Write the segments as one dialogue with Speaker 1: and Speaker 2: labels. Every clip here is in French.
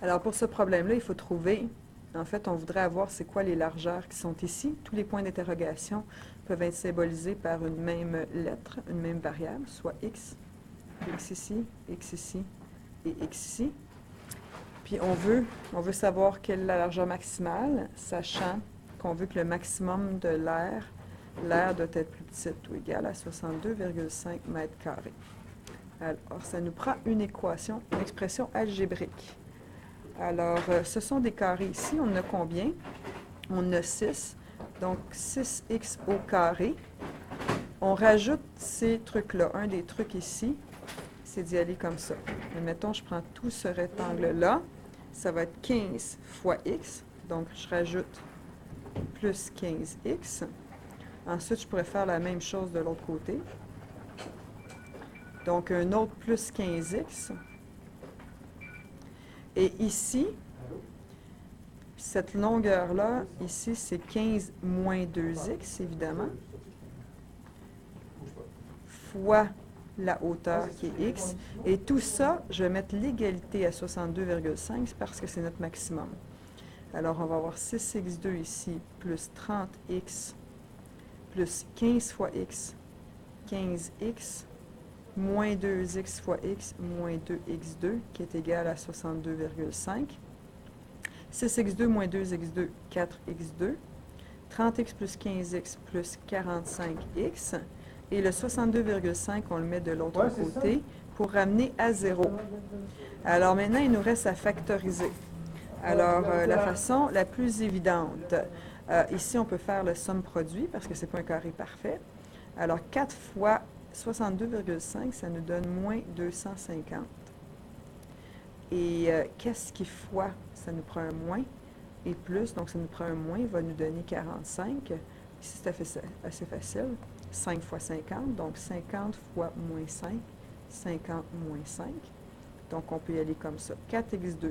Speaker 1: Alors pour ce problème-là, il faut trouver, en fait, on voudrait avoir c'est quoi les largeurs qui sont ici. Tous les points d'interrogation peuvent être symbolisés par une même lettre, une même variable, soit x ici, x ici et x ici. Puis on veut savoir quelle est la largeur maximale, sachant qu'on veut que le maximum de l'air doit être plus petit ou égal à 62,5 mètres carrés. Alors, ça nous prend une équation, une expression algébrique. Alors, ce sont des carrés ici. On en a combien? On en a 6. Donc, 6x au carré. On rajoute ces trucs-là. Un des trucs ici, c'est d'y aller comme ça. Mais mettons, je prends tout ce rectangle-là. Ça va être 15 fois x. Donc, je rajoute plus 15x. Ensuite, je pourrais faire la même chose de l'autre côté. Donc, un autre plus 15x. Et ici, cette longueur-là, ici, c'est 15 moins 2x, évidemment, fois la hauteur qui est x. Et tout ça, je vais mettre l'égalité à 62,5 parce que c'est notre maximum. Alors, on va avoir 6x2 ici, plus 30x, plus 15 fois x, 15x, moins 2x fois x, moins 2x2, qui est égal à 62,5. 6x2 moins 2x2, 4x2. 30x plus 15x plus 45x. Et le 62,5, on le met de l'autre côté pour ramener à 0. Alors maintenant, il nous reste à factoriser. Alors, la façon la plus évidente, ici, on peut faire le somme-produit parce que ce n'est pas un carré parfait. Alors, 4 fois 62,5, ça nous donne moins 250. Et qu'est-ce qui fois? Ça nous prend un moins. Et plus, donc ça nous prend un moins, va nous donner 45. Ici, c'est assez facile. 5 fois 50, donc 50 fois moins 5, 50 moins 5. Donc, on peut y aller comme ça. 4x2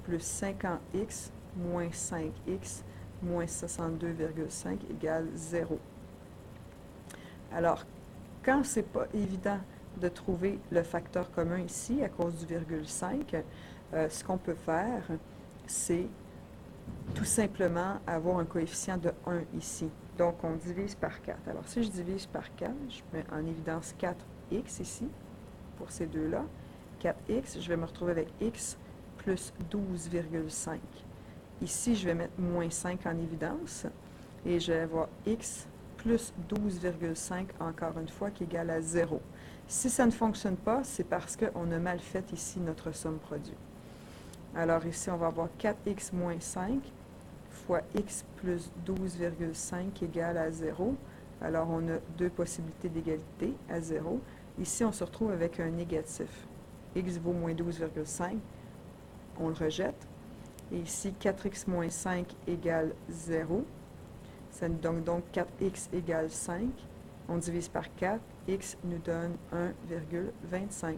Speaker 1: plus 50x moins 5x moins 62,5 égale 0. Alors, quand c'est pas évident de trouver le facteur commun ici, à cause du virgule 5, ce qu'on peut faire, c'est tout simplement avoir un coefficient de 1 ici. Donc, on divise par 4. Alors, si je divise par 4, je mets en évidence 4x ici, pour ces deux-là. 4x, je vais me retrouver avec x plus 12,5. Ici, je vais mettre moins 5 en évidence, et je vais avoir x plus 12,5 encore une fois, qui est égal à 0. Si ça ne fonctionne pas, c'est parce qu'on a mal fait ici notre somme-produit. Alors ici, on va avoir 4x moins 5 fois x plus 12,5 égale à 0. Alors, on a deux possibilités d'égalité à 0. Ici, on se retrouve avec un négatif. X vaut moins 12,5, on le rejette. Et ici, 4x moins 5 égale 0. Ça nous donne donc 4x égale 5. On divise par 4. X nous donne 1,25.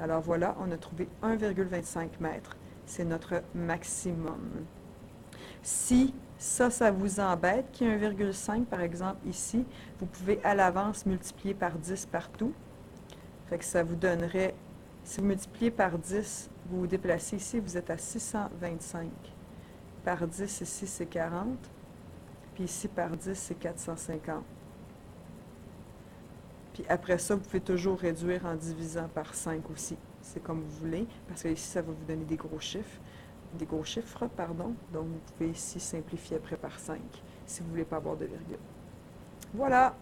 Speaker 1: Alors voilà, on a trouvé 1,25 mètres. C'est notre maximum. Si ça vous embête, qu'il y ait 1,5 par exemple ici, vous pouvez à l'avance multiplier par 10 partout. Fait que ça vous donnerait, si vous multipliez par 10, vous vous déplacez ici, vous êtes à 625. Par 10 ici, c'est 40. Puis ici, par 10, c'est 450. Puis après ça, vous pouvez toujours réduire en divisant par 5 aussi. C'est comme vous voulez, parce que ici, ça va vous donner des gros chiffres, pardon. Donc, vous pouvez ici simplifier après par 5, si vous ne voulez pas avoir de virgule. Voilà!